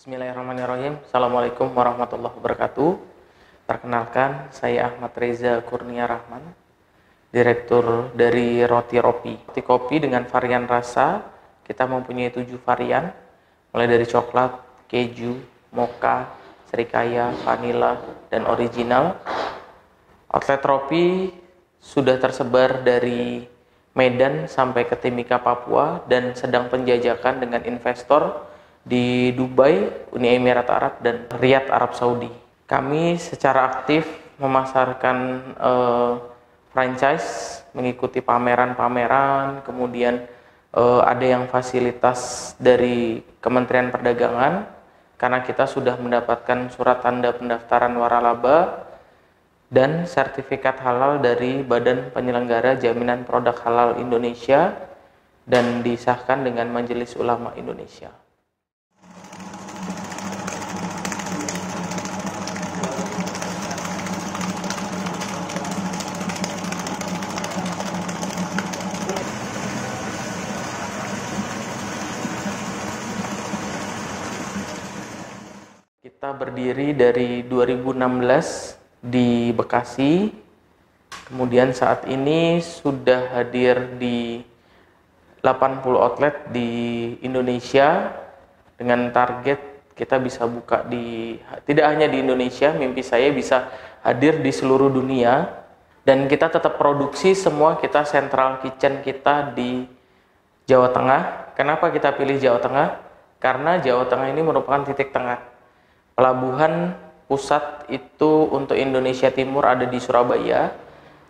Bismillahirrahmanirrahim. Assalamualaikum warahmatullahi wabarakatuh. Perkenalkan, saya Ahmad Reza Kurnia Rahman, Direktur dari Roti Ropi. Roti kopi dengan varian rasa, kita mempunyai 7 varian, mulai dari coklat, keju, mocha, serikaya, vanila, dan original. Outlet Ropi sudah tersebar dari Medan sampai ke Timika, Papua, dan sedang penjajakan dengan investor di Dubai, Uni Emirat Arab, dan Riyadh, Arab Saudi. Kami secara aktif memasarkan franchise, mengikuti pameran-pameran, kemudian ada yang fasilitas dari Kementerian Perdagangan, karena kita sudah mendapatkan surat tanda pendaftaran waralaba dan sertifikat halal dari Badan Penyelenggara Jaminan Produk Halal Indonesia dan disahkan dengan Majelis Ulama Indonesia. Kita berdiri dari 2016 di Bekasi, kemudian saat ini sudah hadir di 80 outlet di Indonesia dengan target kita bisa buka tidak hanya di Indonesia, mimpi saya bisa hadir di seluruh dunia, dan kita tetap produksi semua kita central kitchen kita di Jawa Tengah. Kenapa kita pilih Jawa Tengah? Karena Jawa Tengah ini merupakan titik tengah. Pelabuhan pusat itu untuk Indonesia Timur ada di Surabaya.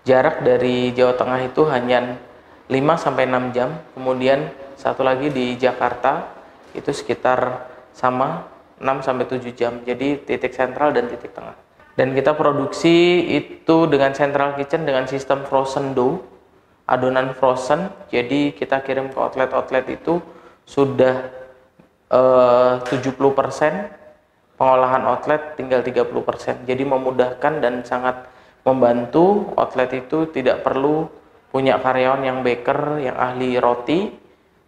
Jarak dari Jawa Tengah itu hanya 5-6 jam. Kemudian satu lagi di Jakarta itu sekitar sama 6-7 jam. Jadi titik sentral dan titik tengah. Dan kita produksi itu dengan central kitchen dengan sistem frozen dough, adonan frozen. Jadi kita kirim ke outlet-outlet itu sudah 70%. Pengolahan outlet tinggal 30%. Jadi memudahkan dan sangat membantu. Outlet itu tidak perlu punya karyawan yang baker, yang ahli roti.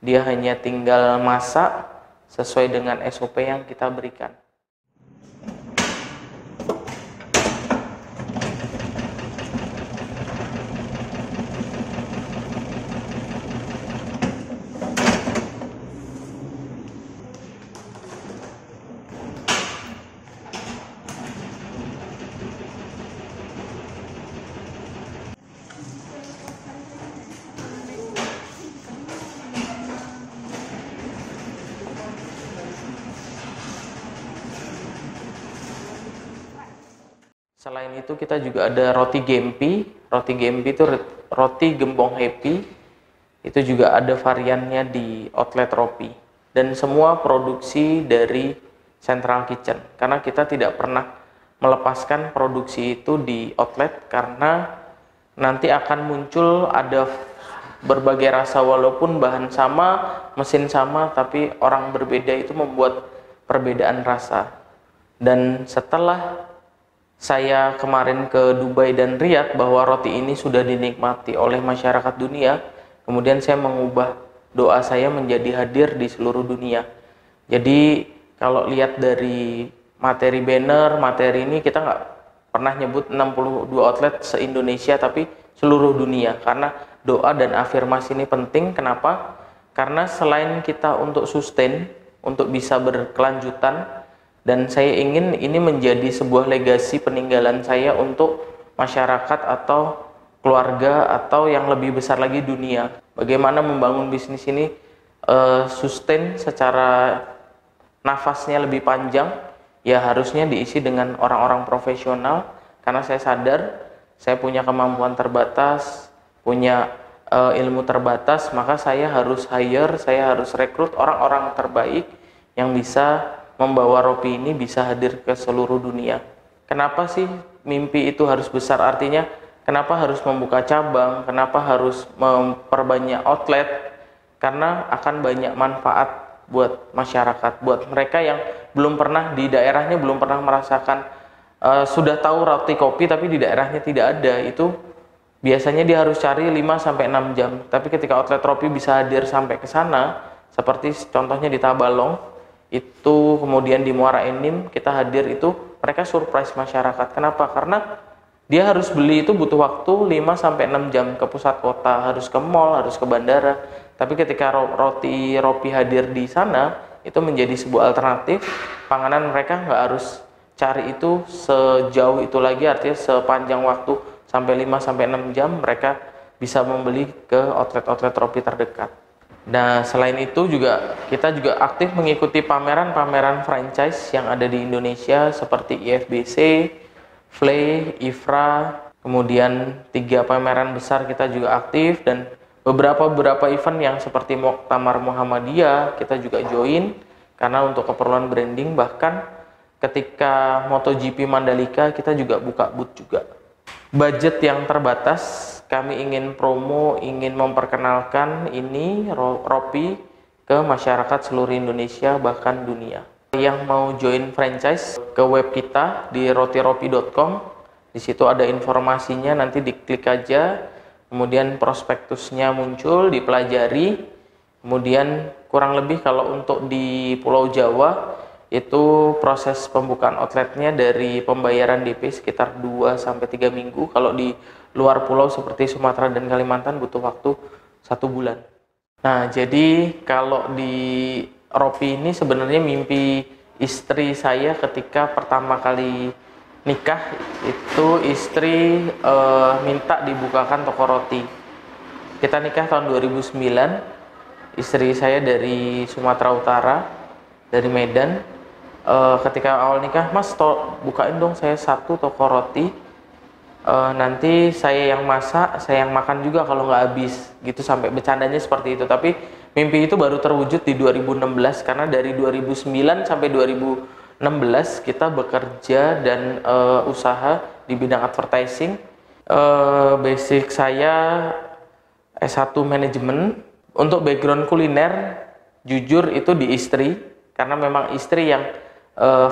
Dia hanya tinggal masak sesuai dengan SOP yang kita berikan. Selain itu kita juga ada roti gempi. Roti gempi itu roti gembong happy. Itu juga ada variannya di outlet Ropi. Dan semua produksi dari central kitchen. Karena kita tidak pernah melepaskan produksi itu di outlet karena nanti akan muncul ada berbagai rasa walaupun bahan sama, mesin sama, tapi orang berbeda itu membuat perbedaan rasa. Dan setelah saya kemarin ke Dubai dan Riyadh bahwa roti ini sudah dinikmati oleh masyarakat dunia, kemudian saya mengubah doa saya menjadi hadir di seluruh dunia. Jadi kalau lihat dari materi banner, materi ini kita nggak pernah nyebut 62 outlet se-Indonesia, tapi seluruh dunia. Karena doa dan afirmasi ini penting. Kenapa? Karena selain kita untuk sustain, untuk bisa berkelanjutan, dan saya ingin ini menjadi sebuah legasi peninggalan saya untuk masyarakat atau keluarga atau yang lebih besar lagi dunia. Bagaimana membangun bisnis ini sustain secara nafasnya lebih panjang, ya harusnya diisi dengan orang-orang profesional. Karena saya sadar saya punya kemampuan terbatas, punya ilmu terbatas, maka saya harus hire, saya harus rekrut orang-orang terbaik yang bisa membawa Ropi ini bisa hadir ke seluruh dunia. Kenapa sih mimpi itu harus besar? Artinya kenapa harus membuka cabang? Kenapa harus memperbanyak outlet? Karena akan banyak manfaat buat masyarakat, buat mereka yang belum pernah di daerahnya, belum pernah merasakan, sudah tahu roti kopi tapi di daerahnya tidak ada. Itu biasanya dia harus cari 5-6 jam. Tapi ketika outlet Ropi bisa hadir sampai ke sana, seperti contohnya di Tabalong, itu kemudian di Muara Enim kita hadir, itu mereka surprise masyarakat. Kenapa? Karena dia harus beli itu butuh waktu 5-6 jam ke pusat kota, harus ke mall, harus ke bandara. Tapi ketika roti Ropi hadir di sana, itu menjadi sebuah alternatif panganan. Mereka nggak harus cari itu sejauh itu lagi, artinya sepanjang waktu sampai 5-6 jam mereka bisa membeli ke outlet-outlet Ropi terdekat. Nah, selain itu juga kita juga aktif mengikuti pameran-pameran franchise yang ada di Indonesia seperti IFBC, FLE, IFRA, kemudian 3 pameran besar kita juga aktif, dan beberapa event yang seperti Muktamar Muhammadiyah kita juga join karena untuk keperluan branding. Bahkan ketika MotoGP Mandalika kita juga buka booth juga. Budget yang terbatas, kami ingin promo, ingin memperkenalkan ini Ropi ke masyarakat seluruh Indonesia bahkan dunia. Yang mau join franchise ke web kita di rotiropi.com. Di situ ada informasinya, nanti diklik aja, kemudian prospektusnya muncul, dipelajari. Kemudian kurang lebih kalau untuk di Pulau Jawa itu proses pembukaan outletnya dari pembayaran DP sekitar 2-3 minggu. Kalau di luar pulau seperti Sumatera dan Kalimantan butuh waktu 1 bulan. Nah, jadi kalau di Ropi ini sebenarnya mimpi istri saya ketika pertama kali nikah, itu istri minta dibukakan toko roti. Kita nikah tahun 2009, istri saya dari Sumatera Utara, dari Medan. Ketika awal nikah, Mas bukain dong saya 1 toko roti, nanti saya yang masak, saya yang makan juga kalau nggak habis, gitu, sampai bercandanya seperti itu. Tapi mimpi itu baru terwujud di 2016, karena dari 2009 sampai 2016 kita bekerja dan usaha di bidang advertising. Basic saya S1 manajemen. Untuk background kuliner, jujur itu di istri, karena memang istri yang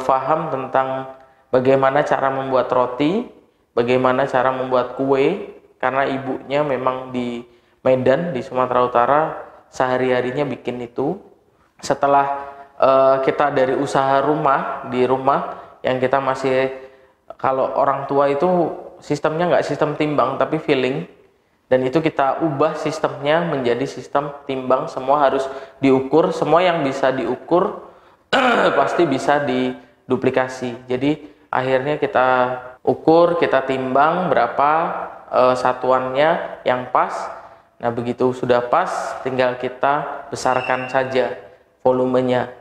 paham tentang bagaimana cara membuat roti, bagaimana cara membuat kue, karena ibunya memang di Medan, di Sumatera Utara, sehari-harinya bikin itu. Setelah kita dari usaha rumah, di rumah, yang kita masih, kalau orang tua itu sistemnya nggak sistem timbang, tapi feeling, dan itu kita ubah sistemnya menjadi sistem timbang. Semua harus diukur, semua yang bisa diukur pasti bisa diduplikasi. Jadi akhirnya kita ukur, kita timbang berapa satuannya yang pas. Nah, begitu sudah pas, tinggal kita besarkan saja volumenya.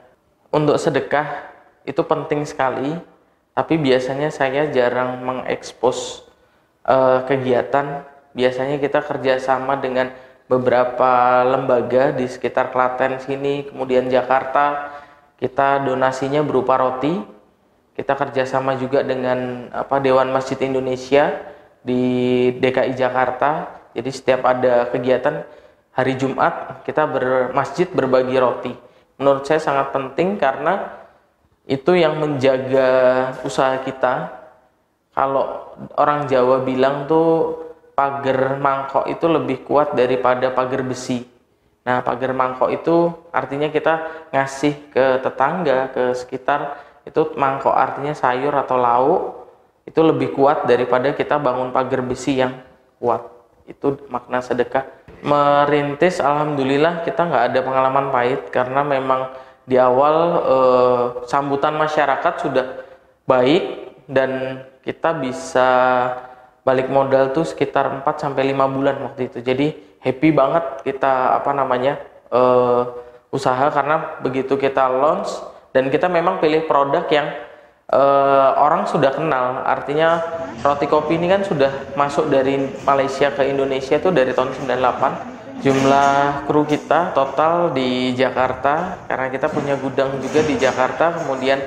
Untuk sedekah itu penting sekali, tapi biasanya saya jarang mengekspos kegiatan. Biasanya kita kerjasama dengan beberapa lembaga di sekitar Klaten sini, kemudian Jakarta. Kita donasinya berupa roti. Kita kerjasama juga dengan Dewan Masjid Indonesia di DKI Jakarta. Jadi setiap ada kegiatan hari Jumat, kita bermasjid berbagi roti. Menurut saya sangat penting karena itu yang menjaga usaha kita. Kalau orang Jawa bilang tuh pagar mangkok itu lebih kuat daripada pagar besi. Nah, pagar mangkok itu artinya kita ngasih ke tetangga, ke sekitar, itu mangkok artinya sayur atau lauk, itu lebih kuat daripada kita bangun pagar besi yang kuat. Itu makna sedekah. Merintis, alhamdulillah kita nggak ada pengalaman pahit, karena memang di awal sambutan masyarakat sudah baik, dan kita bisa balik modal tuh sekitar 4-5 bulan waktu itu. Jadi happy banget kita usaha, karena begitu kita launch dan kita memang pilih produk yang orang sudah kenal. Artinya roti kopi ini kan sudah masuk dari Malaysia ke Indonesia tuh dari tahun 98. Jumlah kru kita total di Jakarta, karena kita punya gudang juga di Jakarta, kemudian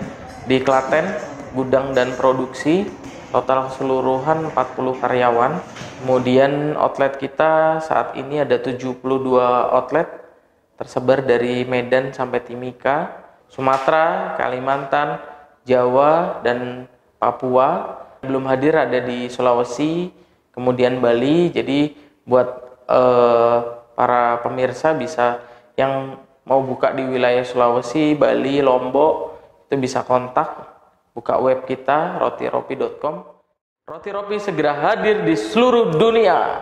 di Klaten gudang dan produksi, total keseluruhan 40 karyawan. Kemudian outlet kita saat ini ada 72 outlet tersebar dari Medan sampai Timika, Sumatera, Kalimantan, Jawa, dan Papua. Belum hadir ada di Sulawesi, kemudian Bali. Jadi buat para pemirsa bisa yang mau buka di wilayah Sulawesi, Bali, Lombok, itu bisa kontak, buka web kita rotiropi.com. Roti Ropi segera hadir di seluruh dunia.